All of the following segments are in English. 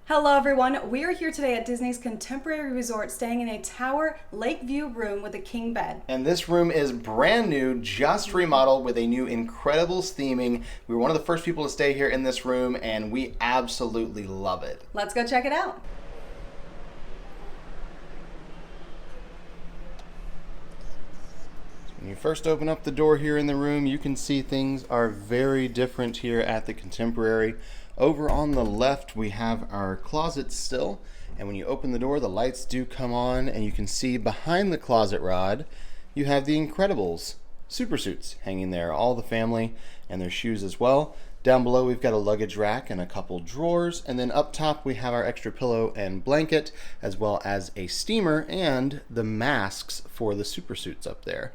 Hello everyone, we are here today at Disney's Contemporary Resort staying in a tower lakeview room with a king bed. And this room is brand new, just remodeled with a new Incredibles theming. We were one of the first people to stay here in this room and we absolutely love it. Let's go check it out. When you first open up the door here in the room, you can see things are very different here at the Contemporary. Over on the left, we have our closet still, and when you open the door, the lights do come on, and you can see behind the closet rod, you have the Incredibles super suits hanging there, all the family and their shoes as well. Down below, we've got a luggage rack and a couple drawers, and then up top, we have our extra pillow and blanket, as well as a steamer and the masks for the super suits up there.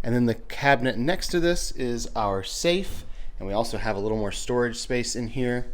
And then the cabinet next to this is our safe. And we also have a little more storage space in here.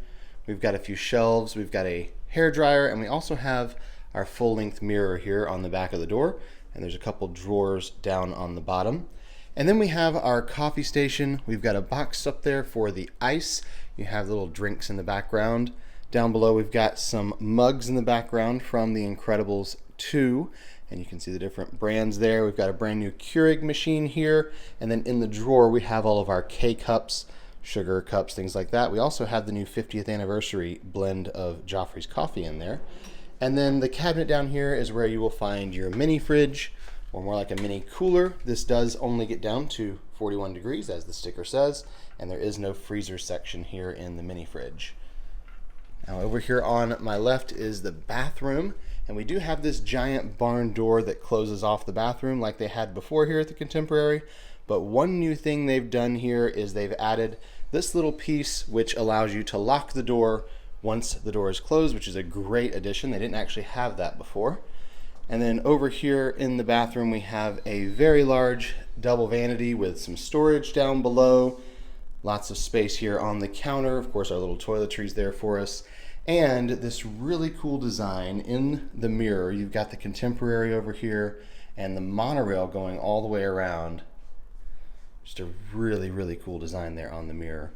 We've got a few shelves, we've got a hair dryer, and we also have our full-length mirror here on the back of the door. And there's a couple drawers down on the bottom. And then we have our coffee station. We've got a box up there for the ice. You have little drinks in the background. Down below, we've got some mugs in the background from the Incredibles 2. And you can see the different brands there. We've got a brand new Keurig machine here. And then in the drawer, we have all of our K-cups, sugar cups, things like that. We also have the new 50th anniversary blend of Joffrey's coffee in there. And then the cabinet down here is where you will find your mini fridge, or more like a mini cooler. This does only get down to 41 degrees, as the sticker says, and there is no freezer section here in the mini fridge. Now over here on my left is the bathroom, and we do have this giant barn door that closes off the bathroom like they had before here at the Contemporary. But one new thing they've done here is they've added this little piece which allows you to lock the door once the door is closed, which is a great addition. They didn't actually have that before. And then over here in the bathroom we have a very large double vanity with some storage down below. Lots of space here on the counter. Of course, our little toiletries there for us. And this really cool design in the mirror. You've got the Contemporary over here and the monorail going all the way around. Just a really, really cool design there on the mirror.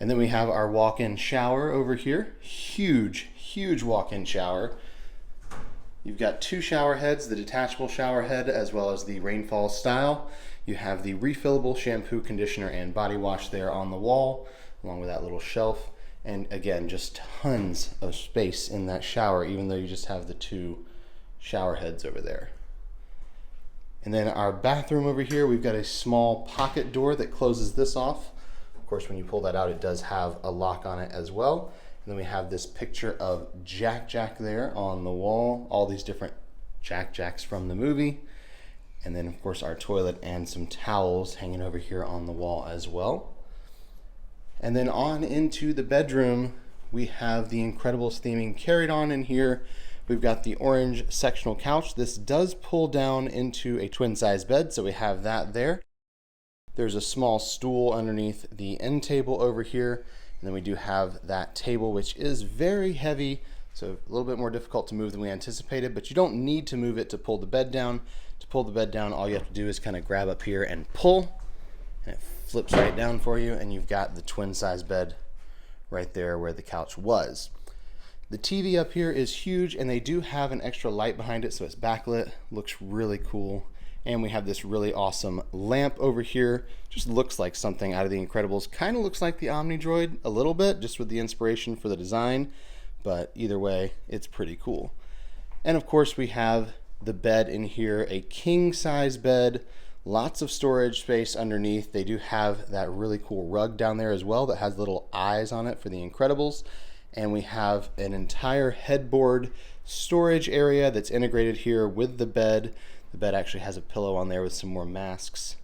And then we have our walk-in shower over here. Huge, huge walk-in shower. You've got two shower heads, the detachable shower head as well as the rainfall style. You have the refillable shampoo, conditioner, and body wash there on the wall, along with that little shelf. And again, just tons of space in that shower, even though you just have the two shower heads over there. And then our bathroom over here, we've got a small pocket door that closes this off. Of course, when you pull that out, it does have a lock on it as well. And then we have this picture of Jack there on the wall, all these different Jacks from the movie. And then of course our toilet and some towels hanging over here on the wall as well. And then on into the bedroom, we have the Incredibles theming carried on in here. We've got the orange sectional couch. This does pull down into a twin size bed, so we have that there. There's a small stool underneath the end table over here. And then we do have that table, which is very heavy, so a little bit more difficult to move than we anticipated, but you don't need to move it to pull the bed down. To pull the bed down, all you have to do is kind of grab up here and pull, and it flips right down for you, and you've got the twin size bed right there where the couch was. The TV up here is huge, and they do have an extra light behind it, so it's backlit. Looks really cool. And we have this really awesome lamp over here. Just looks like something out of the Incredibles. Kind of looks like the Omni Droid a little bit, just with the inspiration for the design. But either way, it's pretty cool. And of course, we have the bed in here, a king size bed. Lots of storage space underneath. They do have that really cool rug down there as well that has little eyes on it for the Incredibles. And we have an entire headboard storage area that's integrated here with the bed. The bed actually has a pillow on there with some more masks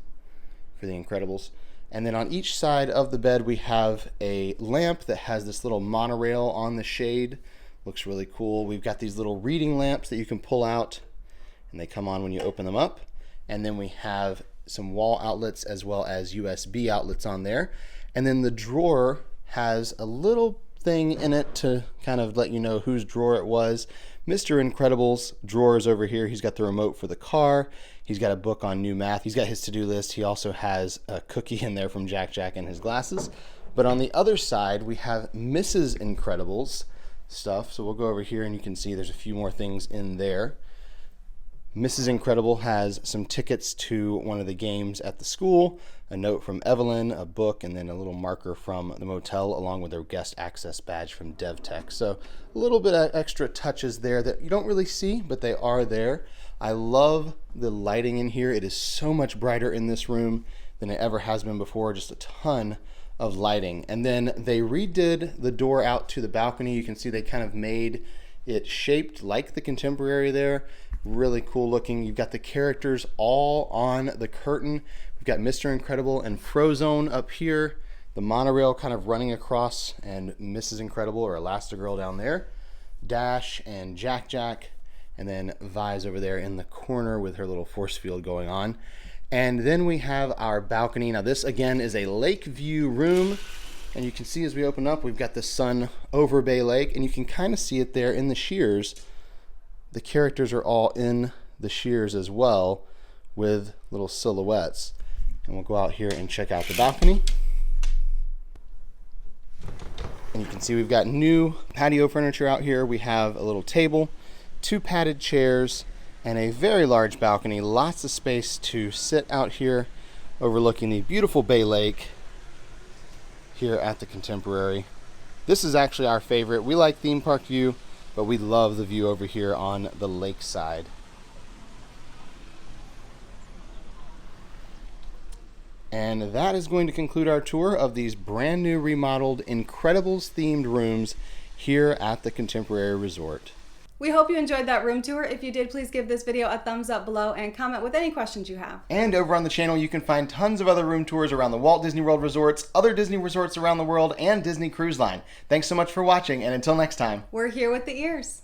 for the Incredibles. And then on each side of the bed, we have a lamp that has this little monorail on the shade. Looks really cool. We've got these little reading lamps that you can pull out, and they come on when you open them up. And then we have some wall outlets as well as USB outlets on there. And then the drawer has a little thing in it to kind of let you know whose drawer it was. Mr. Incredible's drawer is over here. He's got the remote for the car. He's got a book on new math. He's got his to-do list. He also has a cookie in there from Jack and his glasses. But on the other side, we have Mrs. Incredible's stuff. So we'll go over here and you can see there's a few more things in there. Mrs. Incredible has some tickets to one of the games at the school, a note from Evelyn, a book, and then a little marker from the motel along with their guest access badge from DevTech. So a little bit of extra touches there that you don't really see, but they are there. I love the lighting in here. It is so much brighter in this room than it ever has been before. Just a ton of lighting. And then they redid the door out to the balcony. You can see they kind of made it shaped like the Contemporary there. Really cool looking. You've got the characters all on the curtain. We've got Mr. Incredible and Frozone up here, the monorail kind of running across, and Mrs. Incredible or Elastigirl down there, Dash and Jack Jack, and then Vi's over there in the corner with her little force field going on. And then we have our balcony. Now this again is a lake view room, and you can see as we open up we've got the sun over Bay Lake, and you can kind of see it there in the shears. The characters are all in the shears as well with little silhouettes. And we'll go out here and check out the balcony. And you can see we've got new patio furniture out here. We have a little table, 2 padded chairs, and a very large balcony. Lots of space to sit out here overlooking the beautiful Bay Lake here at the Contemporary. This is actually our favorite. We like theme park view, but we love the view over here on the lakeside. And that is going to conclude our tour of these brand new remodeled Incredibles themed rooms here at the Contemporary Resort. We hope you enjoyed that room tour. If you did, please give this video a thumbs up below and comment with any questions you have. And over on the channel, you can find tons of other room tours around the Walt Disney World resorts, other Disney resorts around the world, and Disney Cruise Line. Thanks so much for watching, and until next time. We're here with the ears.